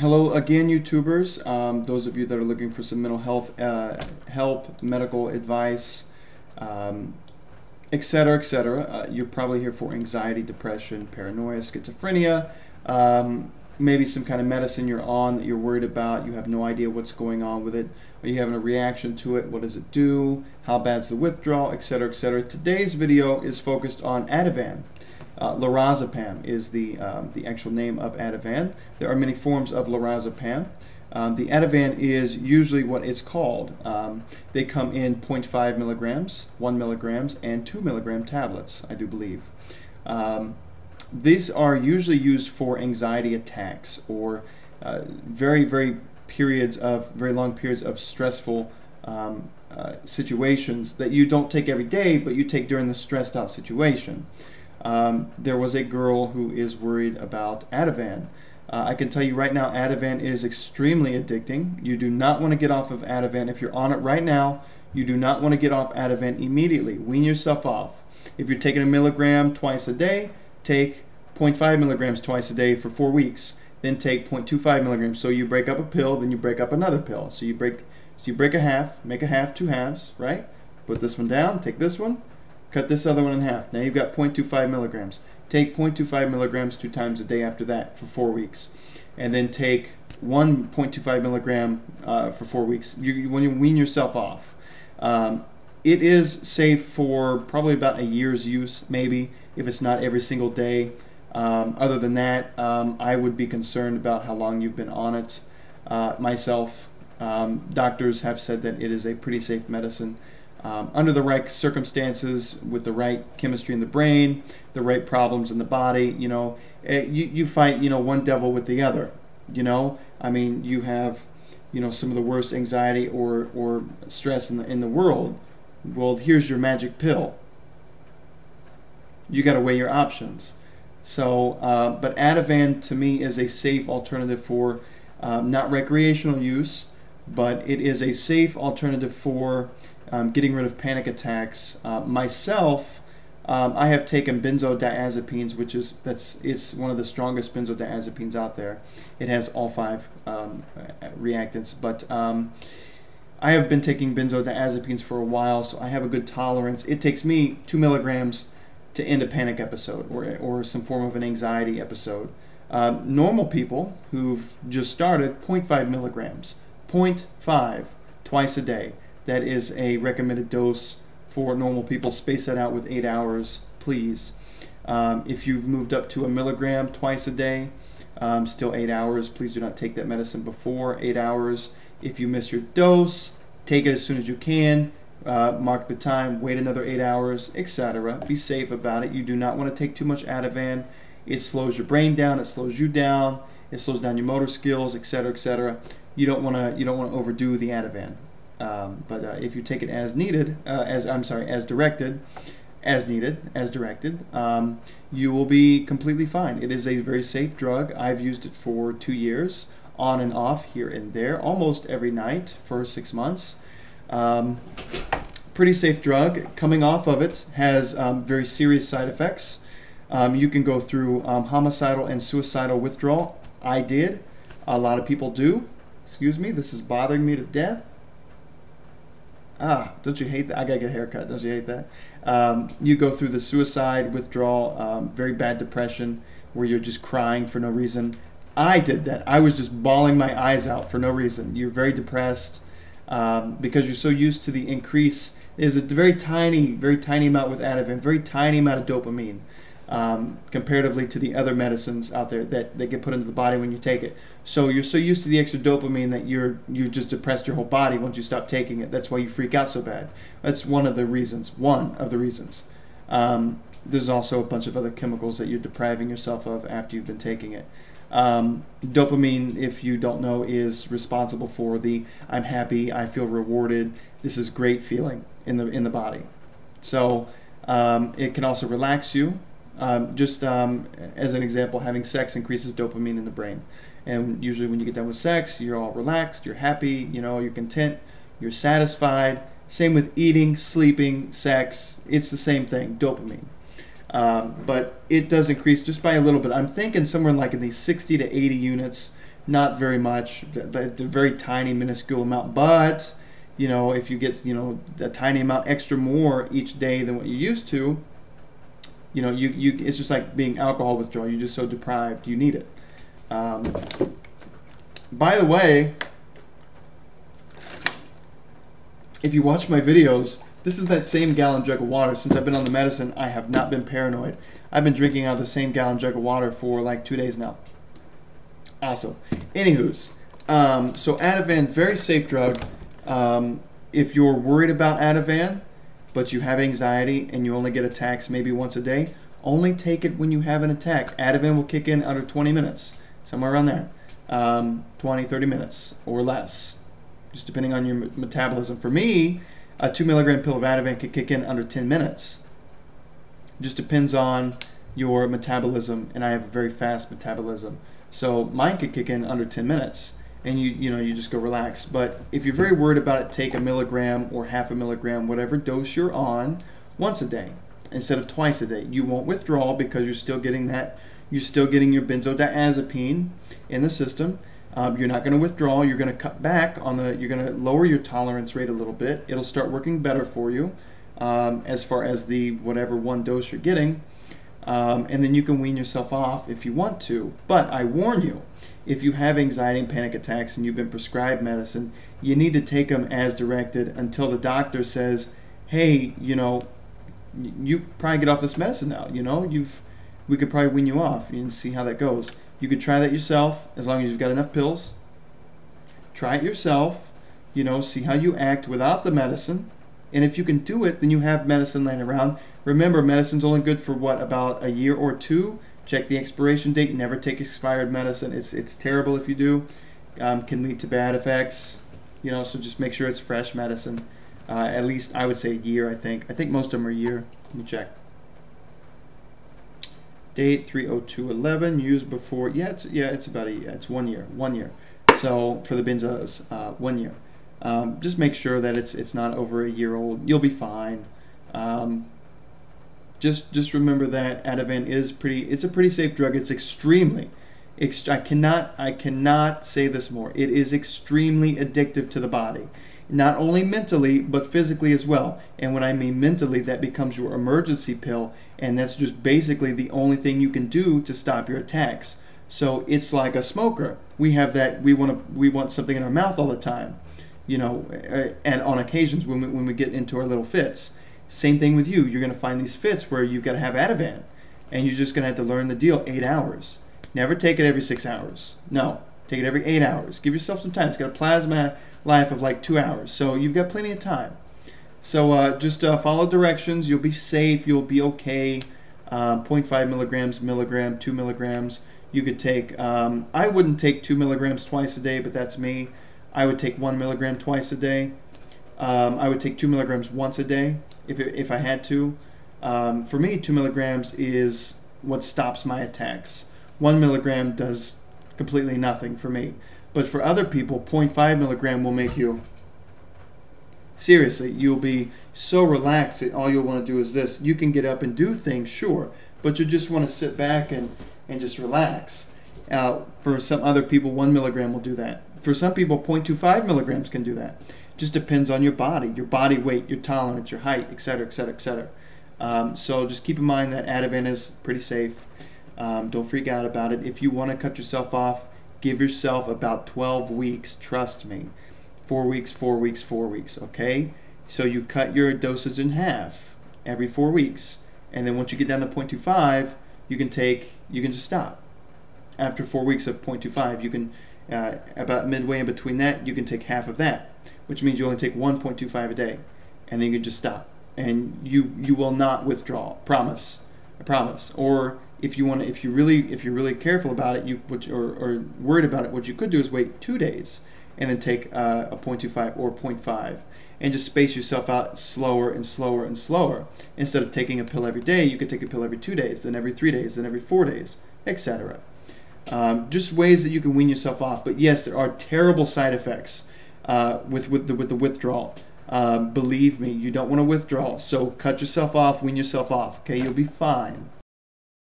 Hello again, YouTubers. Those of you that are looking for some mental health help, medical advice, etc., etc. You're probably here for anxiety, depression, paranoia, schizophrenia, maybe some kind of medicine you're on that you're worried about. You have no idea what's going on with it. Are you having a reaction to it? What does it do? How bad's the withdrawal, etc., etc. Today's video is focused on Ativan. Lorazepam is the actual name of Ativan. There are many forms of lorazepam. The Ativan is usually what it's called. They come in 0.5 milligrams, 1 milligrams, and 2 milligram tablets, I do believe. These are usually used for anxiety attacks or very long periods of stressful situations that you don't take every day, but you take during the stressed out situation. There was a girl who is worried about Ativan. I can tell you right now, Ativan is extremely addicting. You do not want to get off of Ativan. If you're on it right now, you do not want to get off Ativan immediately. Wean yourself off. If you're taking a milligram twice a day, take 0.5 milligrams twice a day for 4 weeks. Then take 0.25 milligrams. So you break up a pill, then you break up another pill. So you break a half, make a half, 2 halves, right? Put this one down, take this one, cut this other one in half. Now you've got 0.25 milligrams. Take 0.25 milligrams 2 times a day after that for 4 weeks. And then take 1.25 milligram for 4 weeks. When you wean yourself off. It is safe for probably about a year's use, maybe, if it's not every single day. Other than that, I would be concerned about how long you've been on it. Myself, doctors have said that it is a pretty safe medicine. Under the right circumstances, with the right chemistry in the brain, the right problems in the body, you fight, one devil with the other, I mean, you have, some of the worst anxiety or stress in the world. Well, here's your magic pill. You got to weigh your options. So, but Ativan to me is a safe alternative for not recreational use, but it is a safe alternative for getting rid of panic attacks. Myself, I have taken benzodiazepines, which it's one of the strongest benzodiazepines out there. It has all 5 reactants, but I have been taking benzodiazepines for a while, so I have a good tolerance. It takes me 2 milligrams to end a panic episode or some form of an anxiety episode. Normal people who've just started, 0.5 milligrams, 0.5 twice a day. That is a recommended dose for normal people. Space that out with 8 hours, please. If you've moved up to 1 milligram twice a day, still 8 hours. Please do not take that medicine before 8 hours. If you miss your dose, take it as soon as you can. Mark the time, wait another 8 hours, etc. Be safe about it. You do not want to take too much Ativan. It slows your brain down. It slows you down. It slows down your motor skills, etc., etc. You don't want to overdo the Ativan. But if you take it as needed, as directed, you will be completely fine. It is a very safe drug. I've used it for 2 years, on and off, here and there, almost every night for 6 months. Pretty safe drug. Coming off of it has very serious side effects. You can go through homicidal and suicidal withdrawal. I did. A lot of people do. Excuse me, this is bothering me to death. Don't you hate that? I gotta get a haircut. Don't you hate that? You go through the suicide withdrawal, very bad depression, where you're just crying for no reason. I did that. I was just bawling my eyes out for no reason. You're very depressed because you're so used to the increase. There's a very tiny amount with Ativan, very tiny amount of dopamine. Comparatively to the other medicines out there that get put into the body when you take it. So you're so used to the extra dopamine that you just depressed your whole body once you stop taking it. That's why you freak out so bad. That's one of the reasons. There's also a bunch of other chemicals that you're depriving yourself of after you've been taking it. Dopamine, if you don't know, is responsible for the I'm happy, I feel rewarded, this is great feeling in the body. So it can also relax you. As an example, having sex increases dopamine in the brain. And usually when you get done with sex, you're all relaxed, you're happy, you're content, you're satisfied. Same with eating, sleeping, sex. It's the same thing, dopamine. But it does increase just by a little bit. I'm thinking somewhere like in the 60 to 80 units not very much, a very tiny, minuscule amount. But you know, if you get, you know, a tiny amount extra more each day than what you used to, you know, it's just like being alcohol withdrawal. You're just so deprived, you need it. By the way, if you watch my videos, this is that same gallon jug of water. Since I've been on the medicine, I have not been paranoid. I've been drinking out of the same gallon jug of water for like 2 days now. Awesome. Anywho's, so Ativan, very safe drug. If you're worried about Ativan, but you have anxiety and you only get attacks maybe once a day, only take it when you have an attack. Ativan will kick in under 20 minutes, somewhere around there. 20, 30 minutes or less, just depending on your metabolism. For me, a 2 milligram pill of Ativan could kick in under 10 minutes. Just depends on your metabolism, and I have a very fast metabolism. So mine could kick in under 10 minutes, and you just go relax. But if you're very worried about it, take a milligram or half a milligram, whatever dose you're on, once a day instead of twice a day. You won't withdraw because you're still getting that. You're still getting your benzodiazepine in the system. You're not going to withdraw. You're going to cut back on the. You're going to lower your tolerance rate a little bit. It'll start working better for you, as far as the whatever one dose you're getting, and then you can wean yourself off if you want to. But I warn you, if you have anxiety and panic attacks and you've been prescribed medicine, you need to take them as directed until the doctor says, "Hey, you know, you probably get off this medicine now. You know, we could probably wean you off and see how that goes." You could try that yourself as long as you've got enough pills. Try it yourself, you know, see how you act without the medicine. And if you can do it, then you have medicine laying around. Remember, medicine's only good for what, about a year or two? Check the expiration date. Never take expired medicine. It's terrible if you do. Can lead to bad effects. You know, so just make sure it's fresh medicine. At least I would say a year, I think. I think most of them are a year. Let me check. Date 3/02/11, used before. It's about a year. It's 1 year. 1 year. So for the benzos, 1 year. Just make sure that it's not over a year old. You'll be fine. Just remember that Ativan is it's a pretty safe drug. It's extremely. I cannot say this more. It is extremely addictive to the body. Not only mentally, but physically as well. And when I mean mentally, that becomes your emergency pill, and that's just basically the only thing you can do to stop your attacks. So it's like a smoker. We have that. We want something in our mouth all the time, you know, and on occasions when we get into our little fits. Same thing with you. You're going to find these fits where you've got to have Ativan, and you're just going to have to learn the deal. 8 hours. Never take it every 6 hours. No, take it every 8 hours. Give yourself some time. It's got a plasma life of like 2 hours, so you've got plenty of time. So just follow directions. You'll be safe. You'll be okay. 0.5 milligrams, 2 milligrams. You could take. I wouldn't take 2 milligrams twice a day, but that's me. I would take 1 milligram twice a day. I would take 2 milligrams once a day if I had to. For me, 2 milligrams is what stops my attacks. 1 milligram does completely nothing for me. But for other people, 0.5 milligram will make you, seriously, you'll be so relaxed that all you'll want to do is this. You can get up and do things, sure, but you just want to sit back and just relax. For some other people, 1 milligram will do that. For some people, 0.25 milligrams can do that. Just depends on your body weight, your tolerance, your height, etc., etc., etc. So just keep in mind that Ativan is pretty safe. Don't freak out about it. If you want to cut yourself off, give yourself about 12 weeks, trust me. 4 weeks, 4 weeks, 4 weeks, okay? So you cut your doses in half every 4 weeks. And then once you get down to 0.25, you can just stop. After 4 weeks of 0.25, you can, about midway in between that, you can take half of that, which means you only take 1.25 a day. And then you can just stop. And you will not withdraw, promise. I promise. Or if you're really careful about it, or worried about it, what you could do is wait 2 days and then take a 0.25 or 0.5 and just space yourself out slower and slower and slower. Instead of taking a pill every day, you could take a pill every 2 days, then every 3 days, then every 4 days, etc. Just ways that you can wean yourself off. But yes, there are terrible side effects with the withdrawal. Believe me, you don't want to withdraw. So cut yourself off, wean yourself off. Okay, you'll be fine.